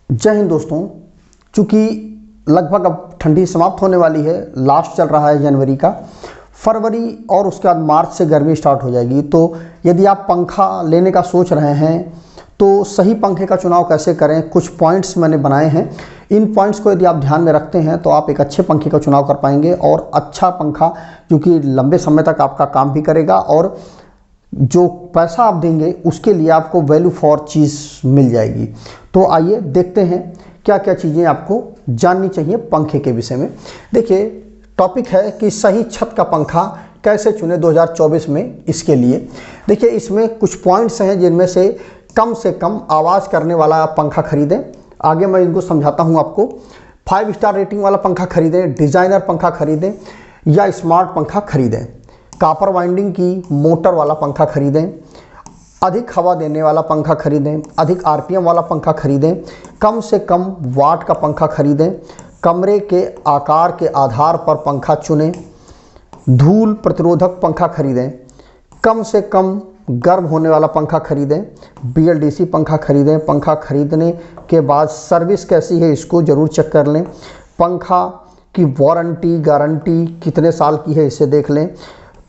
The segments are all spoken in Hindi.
जय हिंद दोस्तों। चूँकि लगभग अब ठंडी समाप्त होने वाली है, लास्ट चल रहा है जनवरी का, फरवरी और उसके बाद मार्च से गर्मी स्टार्ट हो जाएगी। तो यदि आप पंखा लेने का सोच रहे हैं तो सही पंखे का चुनाव कैसे करें, कुछ पॉइंट्स मैंने बनाए हैं। इन पॉइंट्स को यदि आप ध्यान में रखते हैं तो आप एक अच्छे पंखे का चुनाव कर पाएंगे और अच्छा पंखा जो कि लंबे समय तक आपका काम भी करेगा और जो पैसा आप देंगे उसके लिए आपको वैल्यू फॉर चीज़ मिल जाएगी। तो आइए देखते हैं क्या क्या चीज़ें आपको जाननी चाहिए पंखे के विषय में। देखिए, टॉपिक है कि सही छत का पंखा कैसे चुने 2024 में। इसके लिए देखिए, इसमें कुछ पॉइंट्स हैं जिनमें से कम आवाज़ करने वाला पंखा खरीदें। आगे मैं इनको समझाता हूँ आपको। 5 स्टार रेटिंग वाला पंखा खरीदें, डिज़ाइनर पंखा खरीदें या स्मार्ट पंखा खरीदें, कॉपर वाइंडिंग की मोटर वाला पंखा खरीदें, अधिक हवा देने वाला पंखा खरीदें, अधिक आरपीएम वाला पंखा खरीदें, कम से कम वाट का पंखा खरीदें, कमरे के आकार के आधार पर पंखा चुनें, धूल प्रतिरोधक पंखा खरीदें, कम से कम गर्म होने वाला पंखा खरीदें, बीएलडीसी पंखा खरीदें। पंखा खरीदने के बाद सर्विस कैसी है इसको ज़रूर चेक कर लें। पंखा की वारंटी गारंटी कितने साल की है इसे देख लें।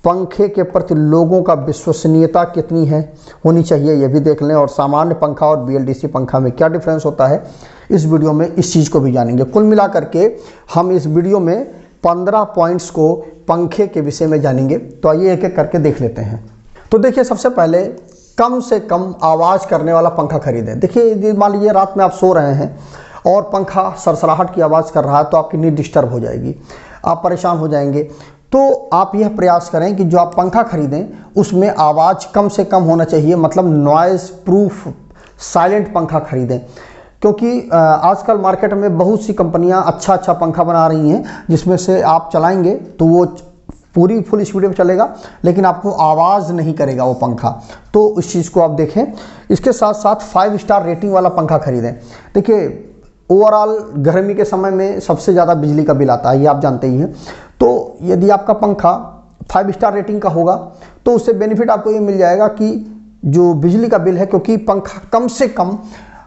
पंखे के प्रति लोगों का विश्वसनीयता कितनी है होनी चाहिए ये भी देख लें। और सामान्य पंखा और बीएलडीसी पंखा में क्या डिफरेंस होता है, इस वीडियो में इस चीज़ को भी जानेंगे। कुल मिलाकर के हम इस वीडियो में 15 पॉइंट्स को पंखे के विषय में जानेंगे। तो आइए एक एक करके देख लेते हैं। तो देखिए, सबसे पहले कम से कम आवाज़ करने वाला पंखा खरीदें। देखिए, मान लीजिए रात में आप सो रहे हैं और पंखा सरसराहट की आवाज़ कर रहा है तो आपकी नींद डिस्टर्ब हो जाएगी, आप परेशान हो जाएंगे। तो आप यह प्रयास करें कि जो आप पंखा खरीदें उसमें आवाज़ कम से कम होना चाहिए, मतलब नॉइज़ प्रूफ साइलेंट पंखा खरीदें। क्योंकि आजकल मार्केट में बहुत सी कंपनियां अच्छा पंखा बना रही हैं जिसमें से आप चलाएंगे तो वो पूरी फुल स्पीड में चलेगा लेकिन आपको आवाज़ नहीं करेगा वो पंखा। तो इस चीज़ को आप देखें। इसके साथ साथ 5 स्टार रेटिंग वाला पंखा खरीदें। देखिए, ओवरऑल गर्मी के समय में सबसे ज़्यादा बिजली का बिल आता है, ये आप जानते ही हैं। तो यदि आपका पंखा 5 स्टार रेटिंग का होगा तो उससे बेनिफिट आपको ये मिल जाएगा कि जो बिजली का बिल है, क्योंकि पंखा कम से कम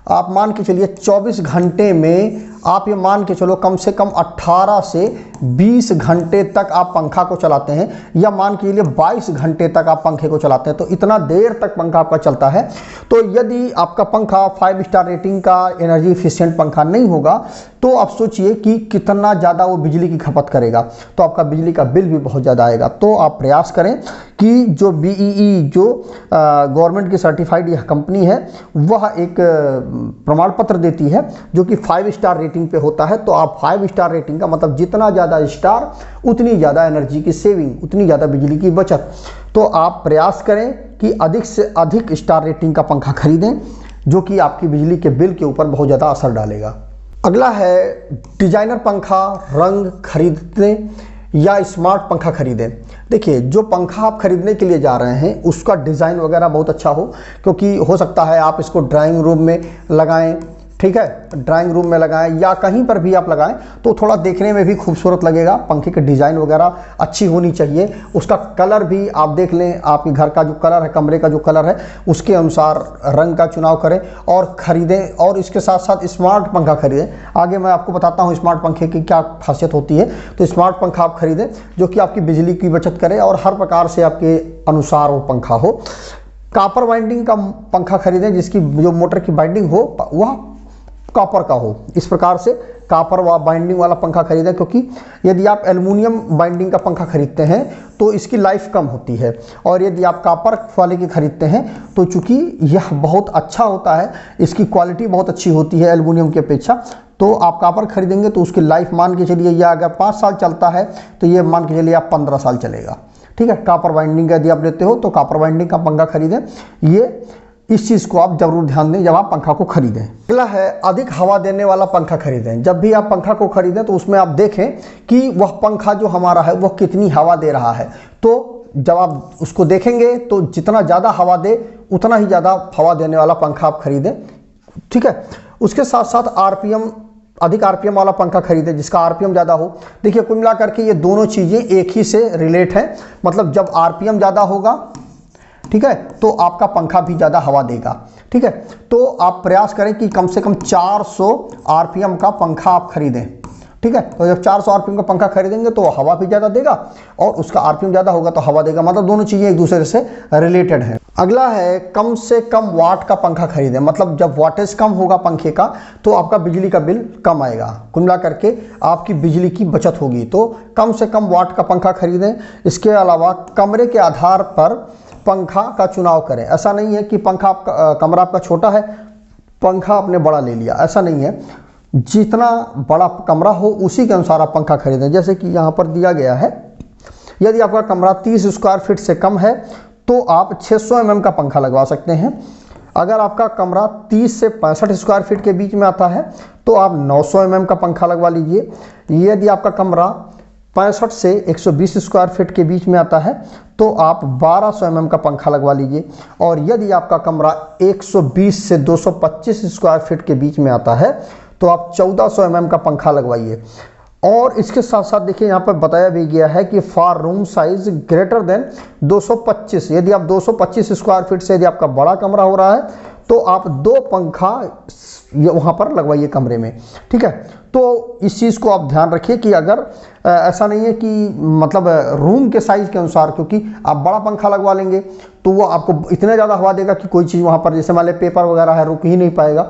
आप मान के चलिए 24 घंटे में आप ये मान के चलो कम से कम 18 से 20 घंटे तक आप पंखा को चलाते हैं, या मान के चलिए 22 घंटे तक आप पंखे को चलाते हैं। तो इतना देर तक पंखा आपका चलता है। तो यदि आपका पंखा 5 स्टार रेटिंग का एनर्जी एफिशिएंट पंखा नहीं होगा तो आप सोचिए कि कितना ज़्यादा वो बिजली की खपत करेगा, तो आपका बिजली का बिल भी बहुत ज़्यादा आएगा। तो आप प्रयास करें कि जो BEE जो गवर्नमेंट की सर्टिफाइड यह कंपनी है वह एक प्रमाण पत्र देती है जो कि 5 स्टार रेटिंग पे होता है। तो आप 5 स्टार रेटिंग का मतलब जितना ज़्यादा स्टार उतनी ज़्यादा एनर्जी की सेविंग, उतनी ज़्यादा बिजली की बचत। तो आप प्रयास करें कि अधिक से अधिक स्टार रेटिंग का पंखा खरीदें जो कि आपकी बिजली के बिल के ऊपर बहुत ज़्यादा असर डालेगा। अगला है डिजाइनर पंखा रंग खरीदें या स्मार्ट पंखा खरीदें। देखिए, जो पंखा आप खरीदने के लिए जा रहे हैं उसका डिज़ाइन वगैरह बहुत अच्छा हो, क्योंकि हो सकता है आप इसको ड्राइंग रूम में लगाएं, ठीक है, ड्राइंग रूम में लगाएं या कहीं पर भी आप लगाएं तो थोड़ा देखने में भी खूबसूरत लगेगा। पंखे की डिज़ाइन वगैरह अच्छी होनी चाहिए। उसका कलर भी आप देख लें, आपके घर का जो कलर है, कमरे का जो कलर है उसके अनुसार रंग का चुनाव करें और ख़रीदें। और इसके साथ साथ स्मार्ट पंखा खरीदें। आगे मैं आपको बताता हूँ स्मार्ट पंखे की क्या खासियत होती है। तो स्मार्ट पंखा आप खरीदें जो कि आपकी बिजली की बचत करे और हर प्रकार से आपके अनुसार वो पंखा हो। कॉपर वाइंडिंग का पंखा खरीदें जिसकी जो मोटर की बाइंडिंग हो वह कॉपर का हो। इस प्रकार से कॉपर बाइंडिंग वाला पंखा खरीदें, क्योंकि यदि आप एल्युमिनियम बाइंडिंग का पंखा खरीदते हैं तो इसकी लाइफ कम होती है, और यदि आप कॉपर वाले की खरीदते हैं तो चूंकि यह बहुत अच्छा होता है, इसकी क्वालिटी बहुत अच्छी होती है एल्युमिनियम की अपेक्षा। तो आप कॉपर खरीदेंगे तो उसकी लाइफ मान के चलिए, यह अगर 5 साल चलता है तो ये मान के चलिए आप 15 साल चलेगा, ठीक है। कॉपर वाइंडिंग का यदि आप लेते हो तो कॉपर वाइंडिंग का पंखा खरीदें। ये इस चीज़ को आप जरूर ध्यान दें जब आप पंखा को खरीदें। अगला है अधिक हवा देने वाला पंखा खरीदें। जब भी आप पंखा को खरीदें तो उसमें आप देखें कि वह पंखा जो हमारा है वह कितनी हवा दे रहा है। तो जब आप उसको देखेंगे तो जितना ज़्यादा हवा दे उतना ही ज़्यादा हवा देने वाला पंखा आप खरीदें, ठीक है। उसके साथ साथ अधिक आरपीएम वाला पंखा खरीदें जिसका आरपीएम ज़्यादा हो। देखिए, कुल मिलाकर के ये दोनों चीज़ें एक ही से रिलेट हैं, मतलब जब आरपीएम ज़्यादा होगा, ठीक है, तो आपका पंखा भी ज़्यादा हवा देगा। ठीक है। तो आप प्रयास करें कि कम से कम 400 आरपीएम का पंखा आप खरीदें, ठीक है। तो जब 400 आरपीएम का पंखा खरीदेंगे तो हवा भी ज़्यादा देगा और उसका आरपीएम ज़्यादा होगा तो हवा देगा, मतलब दोनों चीज़ें एक दूसरे से रिलेटेड है। अगला है कम से कम वाट का पंखा खरीदें, मतलब जब वाटेज कम होगा पंखे का तो आपका बिजली का बिल कम आएगा, कुल मिला करके आपकी बिजली की बचत होगी। तो कम से कम वाट का पंखा खरीदें। इसके अलावा कमरे के आधार पर पंखा का चुनाव करें। ऐसा नहीं है कि पंखा कमरा आपका छोटा है, पंखा आपने बड़ा ले लिया, ऐसा नहीं है। जितना बड़ा कमरा हो उसी के अनुसार आप पंखा खरीदें। जैसे कि यहाँ पर दिया गया है, यदि आपका कमरा 30 स्क्वायर फीट से कम है तो आप 600 mm का पंखा लगवा सकते हैं। अगर आपका कमरा 30 से 65 स्क्वायर फीट के बीच में आता है तो आप 900 mm का पंखा लगवा लीजिए। यदि आपका कमरा 65 से 120 स्क्वायर फीट के बीच में आता है तो आप 1200 mm का पंखा लगवा लीजिए। और यदि आपका कमरा 120 से 225 स्क्वायर फीट के बीच में आता है तो आप 1400 mm का पंखा लगवाइए। और इसके साथ साथ देखिए यहाँ पर बताया भी गया है कि for room size greater than 225, यदि आप 225 स्क्वायर फीट से यदि आपका बड़ा कमरा हो रहा है तो आप 2 पंखा वहाँ पर लगवाइए कमरे में, ठीक है। तो इस चीज़ को आप ध्यान रखिए कि अगर ऐसा नहीं है कि मतलब रूम के साइज़ के अनुसार, क्योंकि आप बड़ा पंखा लगवा लेंगे तो वो आपको इतना ज़्यादा हवा देगा कि कोई चीज़ वहाँ पर जैसे मान लें पेपर वगैरह है रुक ही नहीं पाएगा,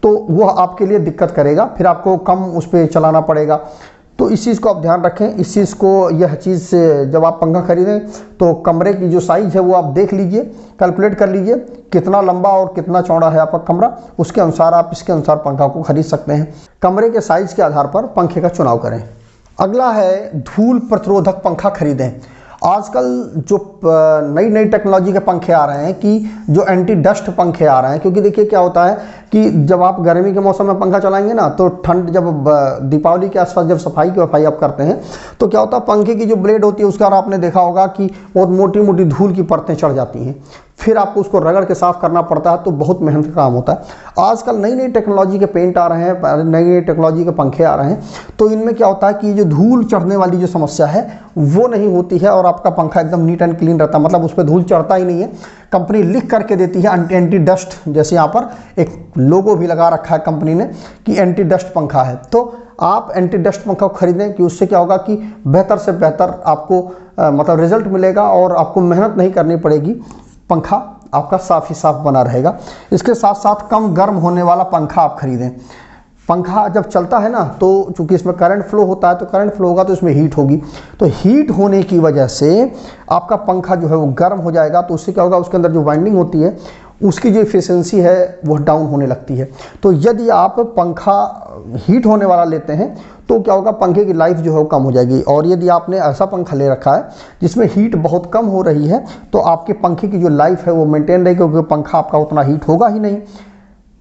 तो वो आपके लिए दिक्कत करेगा, फिर आपको कम उस पर चलाना पड़ेगा। तो इस चीज़ को आप ध्यान रखें। इस चीज़ को, यह चीज़ जब आप पंखा खरीदें तो कमरे की जो साइज़ है वो आप देख लीजिए, कैलकुलेट कर लीजिए कितना लंबा और कितना चौड़ा है आपका कमरा, उसके अनुसार आप इसके अनुसार पंखा को खरीद सकते हैं। कमरे के साइज़ के आधार पर पंखे का चुनाव करें। अगला है धूल प्रतिरोधक पंखा खरीदें। आजकल जो नई नई टेक्नोलॉजी के पंखे आ रहे हैं कि जो एंटी डस्ट पंखे आ रहे हैं, क्योंकि देखिए क्या होता है कि जब आप गर्मी के मौसम में पंखा चलाएंगे ना तो ठंड, जब दीपावली के आसपास जब सफाई की वफाई आप करते हैं तो क्या होता है पंखे की जो ब्लेड होती है उसका आपने देखा होगा कि बहुत मोटी मोटी धूल की परतें चढ़ जाती हैं, फिर आपको उसको रगड़ के साफ़ करना पड़ता है, तो बहुत मेहनत का काम होता है। आजकल नई नई टेक्नोलॉजी के पेंट आ रहे हैं, नई नई टेक्नोलॉजी के पंखे आ रहे हैं, तो इनमें क्या होता है कि जो धूल चढ़ने वाली जो समस्या है वो नहीं होती है और आपका पंखा एकदम नीट एंड क्लीन रहता है, मतलब उस पर धूल चढ़ता ही नहीं है। कंपनी लिख करके देती है एंटी डस्ट, जैसे यहाँ पर एक लोगो भी लगा रखा है कंपनी ने कि एंटी डस्ट पंखा है। तो आप एंटी डस्ट पंखा खरीदें कि उससे क्या होगा कि बेहतर से बेहतर आपको मतलब रिजल्ट मिलेगा और आपको मेहनत नहीं करनी पड़ेगी, पंखा आपका साफ ही साफ बना रहेगा। इसके साथ साथ कम गर्म होने वाला पंखा आप खरीदें। पंखा जब चलता है ना तो चूंकि इसमें करंट फ्लो होता है, तो करंट फ्लो होगा तो इसमें हीट होगी, तो हीट होने की वजह से आपका पंखा जो है वो गर्म हो जाएगा, तो उससे क्या होगा उसके अंदर जो वाइंडिंग होती है उसकी जो एफिशिएंसी है वो डाउन होने लगती है। तो यदि आप पंखा हीट होने वाला लेते हैं तो क्या होगा पंखे की लाइफ जो है वो कम हो जाएगी। और यदि आपने ऐसा पंखा ले रखा है जिसमें हीट बहुत कम हो रही है तो आपके पंखे की जो लाइफ है वो मेंटेन रहेगी, क्योंकि पंखा आपका उतना हीट होगा ही नहीं।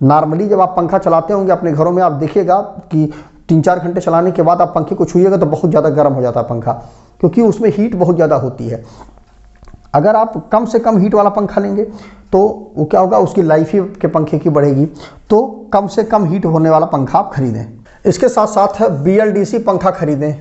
नॉर्मली जब आप पंखा चलाते होंगे अपने घरों में, आप देखिएगा कि 3-4 घंटे चलाने के बाद आप पंखे को छूइएगा तो बहुत ज़्यादा गर्म हो जाता है पंखा, क्योंकि उसमें हीट बहुत ज़्यादा होती है। अगर आप कम से कम हीट वाला पंखा लेंगे तो वो क्या होगा उसकी लाइफ ही के पंखे की बढ़ेगी। तो कम से कम हीट होने वाला पंखा आप खरीदें। इसके साथ साथ BLDC पंखा खरीदें।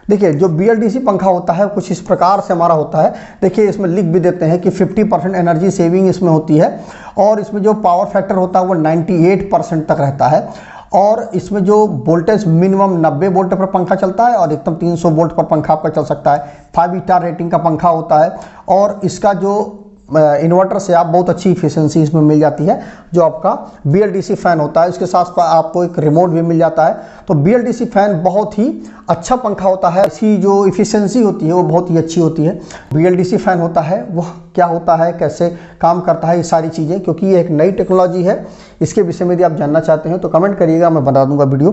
देखिए जो BLDC पंखा होता है कुछ इस प्रकार से हमारा होता है, देखिए इसमें लिख भी देते हैं कि 50% एनर्जी सेविंग इसमें होती है और इसमें जो पावर फैक्टर होता है वो 98% तक रहता है। और इसमें जो वोल्टेज मिनिमम 90 वोल्ट पर पंखा चलता है और अधिकतम 300 वोल्ट पर पंखा आपका चल सकता है। 5 स्टार रेटिंग का पंखा होता है और इसका जो इन्वर्टर से आप बहुत अच्छी इफिशिएंसी इसमें मिल जाती है जो आपका BLDC फ़ैन होता है। इसके साथ आपको एक रिमोट भी मिल जाता है। तो BLDC फ़ैन बहुत ही अच्छा पंखा होता है, इसकी जो इफिशिएंसी होती है वो बहुत ही अच्छी होती है। BLDC फ़ैन होता है वह क्या होता है, कैसे काम करता है, ये सारी चीज़ें, क्योंकि ये एक नई टेक्नोलॉजी है, इसके विषय में यदि आप जानना चाहते हैं तो कमेंट करिएगा, मैं बता दूंगा वीडियो।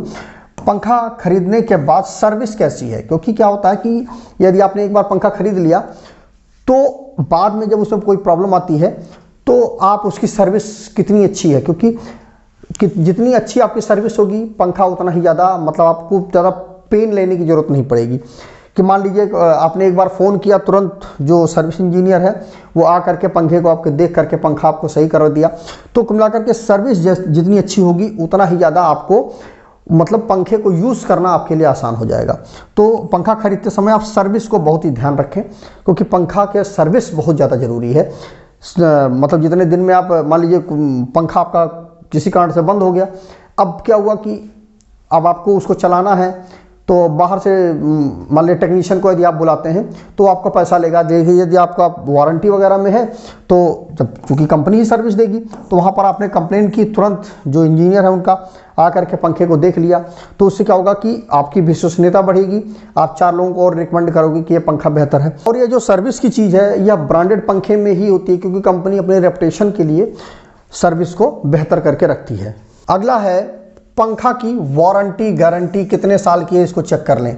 पंखा खरीदने के बाद सर्विस कैसी है, क्योंकि क्या होता है कि यदि आपने एक बार पंखा खरीद लिया तो बाद में जब उसमें कोई प्रॉब्लम आती है तो आप उसकी सर्विस कितनी अच्छी है, क्योंकि जितनी अच्छी आपकी सर्विस होगी पंखा उतना ही ज़्यादा मतलब आपको ज़्यादा पेन लेने की ज़रूरत नहीं पड़ेगी। कि मान लीजिए आपने एक बार फ़ोन किया, तुरंत जो सर्विस इंजीनियर है वो आ करके पंखे को आपके देख करके पंखा आपको सही कर दिया, तो कुल मिलाकर के सर्विस जितनी अच्छी होगी उतना ही ज़्यादा आपको मतलब पंखे को यूज़ करना आपके लिए आसान हो जाएगा। तो पंखा खरीदते समय आप सर्विस को बहुत ही ध्यान रखें, क्योंकि पंखा के सर्विस बहुत ज़्यादा ज़रूरी है। मतलब जितने दिन में आप मान लीजिए पंखा आपका किसी कारण से बंद हो गया, अब क्या हुआ कि अब आपको उसको चलाना है, तो बाहर से मान लीजिए टेक्नीशियन को यदि आप बुलाते हैं तो आपका पैसा लेगा। देखिए यदि आपका वारंटी वगैरह में है तो जब चूँकि कंपनी ही सर्विस देगी तो वहाँ पर आपने कंप्लेन की, तुरंत जो इंजीनियर है उनका आकर के पंखे को देख लिया, तो उससे क्या होगा कि आपकी विश्वसनीयता बढ़ेगी, आप 4 लोगों को और रिकमेंड करोगे कि ये पंखा बेहतर है। और ये जो सर्विस की चीज़ है यह ब्रांडेड पंखे में ही होती है, क्योंकि कंपनी अपने रेपुटेशन के लिए सर्विस को बेहतर करके रखती है। अगला है पंखा की वारंटी गारंटी कितने साल की है, इसको चेक कर लें।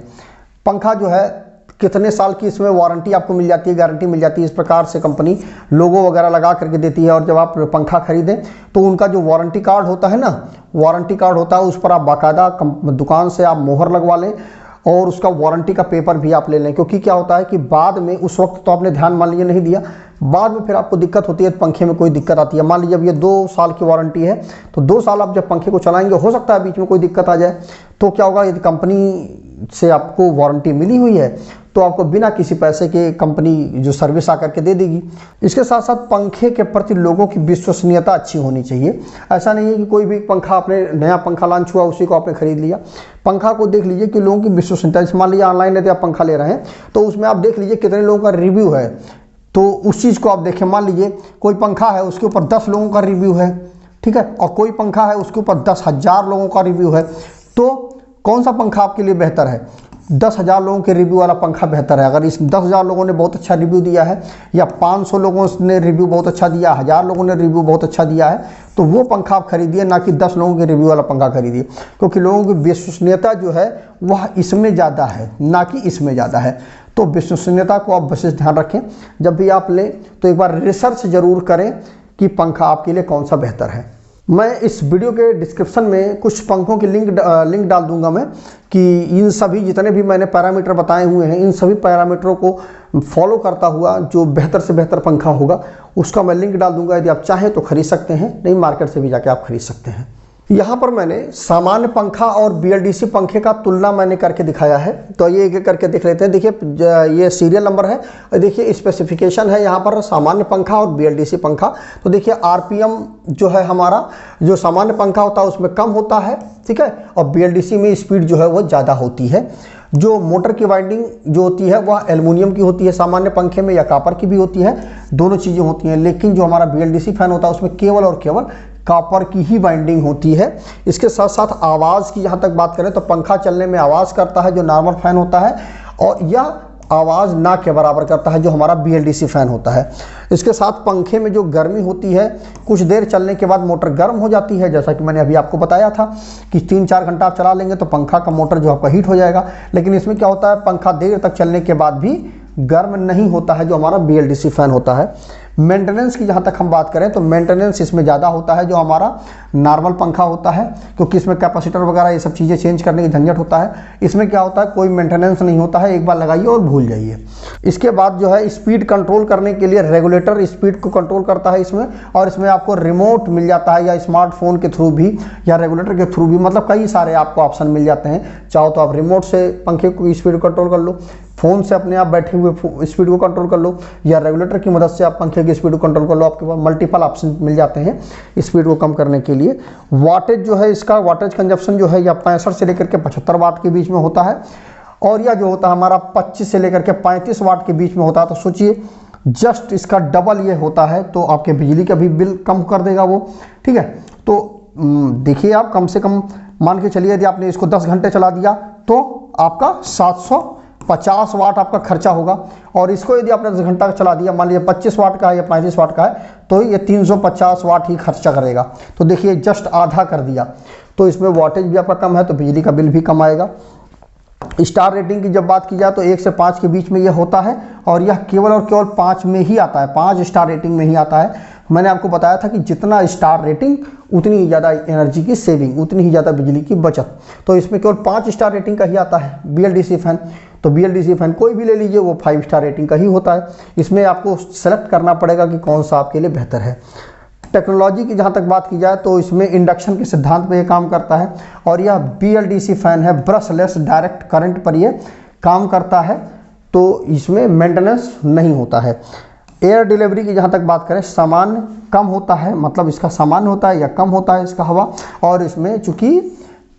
पंखा जो है कितने साल की इसमें वारंटी आपको मिल जाती है, गारंटी मिल जाती है। इस प्रकार से कंपनी लोगो वगैरह लगा करके देती है, और जब आप पंखा खरीदें तो उनका जो वारंटी कार्ड होता है ना, वारंटी कार्ड होता है, उस पर आप बाकायदा दुकान से आप मोहर लगवा लें और उसका वारंटी का पेपर भी आप ले लें। क्योंकि क्या होता है कि बाद में उस वक्त तो आपने ध्यान मान लीजिए नहीं दिया, बाद में फिर आपको दिक्कत होती है, पंखे में कोई दिक्कत आती है। मान लीजिए अब ये 2 साल की वारंटी है, तो 2 साल आप जब पंखे को चलाएंगे हो सकता है बीच में कोई दिक्कत आ जाए, तो क्या होगा, यदि कंपनी से आपको वारंटी मिली हुई है तो आपको बिना किसी पैसे के कंपनी जो सर्विस आकर के दे देगी। इसके साथ साथ पंखे के प्रति लोगों की विश्वसनीयता अच्छी होनी चाहिए। ऐसा नहीं है कि कोई भी पंखा, आपने नया पंखा लॉन्च हुआ उसी को आपने खरीद लिया। पंखा को देख लीजिए कि लोगों की विश्वसनीयता, मान लीजिए ऑनलाइन यदि आप पंखा ले रहे हैं तो उसमें आप देख लीजिए कितने लोगों का रिव्यू है, तो उस चीज़ को आप देखें। मान लीजिए कोई पंखा है उसके ऊपर 10 लोगों का रिव्यू है, ठीक है, और कोई पंखा है उसके ऊपर 10,000 लोगों का रिव्यू है, तो कौन सा पंखा आपके लिए बेहतर है? 10,000 लोगों के रिव्यू वाला पंखा बेहतर है। अगर इस 10,000 लोगों ने बहुत अच्छा रिव्यू दिया है, या 500 लोगों ने रिव्यू बहुत अच्छा दिया, 1000 लोगों ने रिव्यू बहुत अच्छा दिया है, तो वो पंखा आप खरीदिए, ना कि 10 लोगों के रिव्यू वाला पंखा खरीदिए। क्योंकि लोगों की विश्वसनीयता जो है वह इसमें ज़्यादा है, ना कि इसमें ज़्यादा है। तो विश्वसनीयता को आप विशेष ध्यान रखें। जब भी आप लें तो एक बार रिसर्च जरूर करें कि पंखा आपके लिए कौन सा बेहतर है। मैं इस वीडियो के डिस्क्रिप्शन में कुछ पंखों की लिंक डाल दूंगा मैं, कि इन सभी जितने भी मैंने पैरामीटर बताए हुए हैं, इन सभी पैरामीटरों को फॉलो करता हुआ जो बेहतर से बेहतर पंखा होगा उसका मैं लिंक डाल दूंगा। यदि आप चाहें तो खरीद सकते हैं, नहीं मार्केट से भी जाके आप खरीद सकते हैं। यहाँ पर मैंने सामान्य पंखा और BLDC पंखे का तुलना मैंने करके दिखाया है, तो ये एक एक करके देख लेते हैं। देखिए ये सीरियल नंबर है, देखिए स्पेसिफिकेशन है यहाँ पर सामान्य पंखा और BLDC पंखा। तो देखिए RPM जो है हमारा, जो सामान्य पंखा होता है उसमें कम होता है, ठीक है, और BLDC में स्पीड जो है वो ज़्यादा होती है। जो मोटर की वाइंडिंग जो होती है वह एल्युमिनियम की होती है सामान्य पंखे में, या कॉपर की भी होती है, दोनों चीज़ें होती हैं। लेकिन जो हमारा BLDC फैन होता है उसमें केवल और केवल कॉपर की ही वाइंडिंग होती है। इसके साथ साथ आवाज़ की जहाँ तक बात करें तो पंखा चलने में आवाज़ करता है जो नॉर्मल फैन होता है, और यह आवाज़ ना के बराबर करता है जो हमारा BLDC फैन होता है। इसके साथ पंखे में जो गर्मी होती है, कुछ देर चलने के बाद मोटर गर्म हो जाती है, जैसा कि मैंने अभी आपको बताया था कि 3-4 घंटा आप चला लेंगे तो पंखा का मोटर जो आपका हीट हो जाएगा। लेकिन इसमें क्या होता है, पंखा देर तक चलने के बाद भी गर्म नहीं होता है जो हमारा BLDC फैन होता है। मेंटेनेंस की जहाँ तक हम बात करें तो मेंटेनेंस इसमें ज़्यादा होता है जो हमारा नॉर्मल पंखा होता है, क्योंकि इसमें कैपेसिटर वगैरह ये सब चीज़ें चेंज करने की झंझट होता है। इसमें क्या होता है, कोई मेंटेनेंस नहीं होता है, एक बार लगाइए और भूल जाइए। इसके बाद जो है स्पीड कंट्रोल करने के लिए रेगुलेटर स्पीड को कंट्रोल करता है इसमें, और इसमें आपको रिमोट मिल जाता है, या स्मार्टफोन के थ्रू भी या रेगुलेटर के थ्रू भी, मतलब कई सारे आपको ऑप्शन मिल जाते हैं। चाहो तो आप रिमोट से पंखे को स्पीड कंट्रोल कर लो, फ़ोन से अपने आप बैठे हुए स्पीड को कंट्रोल कर लो, या रेगुलेटर की मदद से आप पंखे की स्पीड को कंट्रोल कर लो। आपके पास मल्टीपल ऑप्शन मिल जाते हैं स्पीड को कम करने के लिए। वाटेज जो है, इसका वाटेज कंजप्शन जो है या 65 से लेकर के 75 वाट के बीच में होता है, और यह जो होता है हमारा 25 से लेकर के 35 वाट के बीच में होता है। तो सोचिए जस्ट इसका डबल ये होता है, तो आपके बिजली का भी बिल कम कर देगा वो, ठीक है। तो देखिए आप कम से कम मान के चलिए यदि आपने इसको 10 घंटे चला दिया तो आपका 750 वाट आपका खर्चा होगा, और इसको यदि आपने 10 घंटा चला दिया, मान लीजिए 25 वाट का है या 35 वाट का है, तो ये 350 वाट ही खर्चा करेगा। तो देखिए जस्ट आधा कर दिया, तो इसमें वाटेज भी आपका कम है तो बिजली का बिल भी कम आएगा। स्टार रेटिंग की जब बात की जाए तो 1 से 5 के बीच में यह होता है, और यह केवल और केवल 5 में ही आता है, 5 स्टार रेटिंग में ही आता है। मैंने आपको बताया था कि जितना स्टार रेटिंग उतनी ही ज़्यादा एनर्जी की सेविंग, उतनी ही ज़्यादा बिजली की बचत। तो इसमें केवल 5 स्टार रेटिंग का ही आता है BLDC फैन। तो BLDC फैन कोई भी ले लीजिए वो 5 स्टार रेटिंग का ही होता है। इसमें आपको सेलेक्ट करना पड़ेगा कि कौन सा आपके लिए बेहतर है। टेक्नोलॉजी की जहाँ तक बात की जाए तो इसमें इंडक्शन के सिद्धांत पे ये काम करता है, और यह BLDC फैन है, ब्रशलेस डायरेक्ट करंट पर ये काम करता है, तो इसमें मेंटेनेंस नहीं होता है। एयर डिलीवरी की जहाँ तक बात करें, सामान्य कम होता है, मतलब इसका सामान्य होता है या कम होता है इसका हवा, और इसमें चूँकि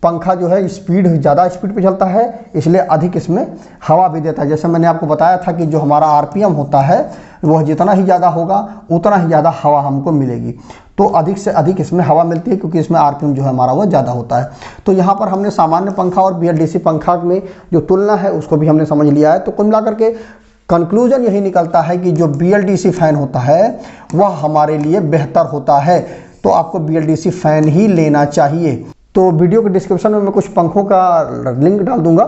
पंखा जो है स्पीड ज़्यादा स्पीड पे चलता है इसलिए अधिक इसमें हवा भी देता है। जैसे मैंने आपको बताया था कि जो हमारा आरपीएम होता है वह जितना ही ज़्यादा होगा उतना ही ज़्यादा हवा हमको मिलेगी, तो अधिक से अधिक इसमें हवा मिलती है क्योंकि इसमें आरपीएम जो है हमारा वह ज़्यादा होता है। तो यहाँ पर हमने सामान्य पंखा और बीएलडीसी पंखा में जो तुलना है उसको भी हमने समझ लिया है। तो कुल मिलाकर के कंक्लूजन यही निकलता है कि जो बीएलडीसी फ़ैन होता है वह हमारे लिए बेहतर होता है, तो आपको बीएलडीसी फ़ैन ही लेना चाहिए। तो वीडियो के डिस्क्रिप्शन में मैं कुछ पंखों का लिंक डाल दूंगा,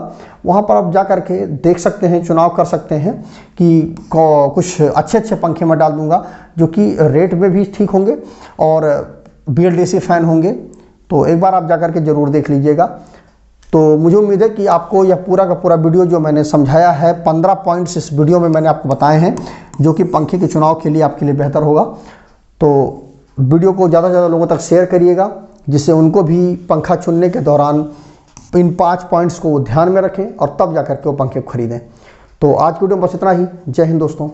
वहाँ पर आप जा कर के देख सकते हैं, चुनाव कर सकते हैं कि कुछ अच्छे पंखे मैं डाल दूंगा जो कि रेट में भी ठीक होंगे और बीएलडीसी फ़ैन होंगे। तो एक बार आप जा कर के ज़रूर देख लीजिएगा। तो मुझे उम्मीद है कि आपको यह पूरा का पूरा वीडियो जो मैंने समझाया है, 15 पॉइंट्स इस वीडियो में मैंने आपको बताए हैं जो कि पंखे के चुनाव के लिए आपके लिए बेहतर होगा। तो वीडियो को ज़्यादा से ज़्यादा लोगों तक शेयर करिएगा जिससे उनको भी पंखा चुनने के दौरान इन 5 पॉइंट्स को ध्यान में रखें और तब जा कर के वो पंखे खरीदें। तो आज की वीडियो में बस इतना ही। जय हिंद दोस्तों।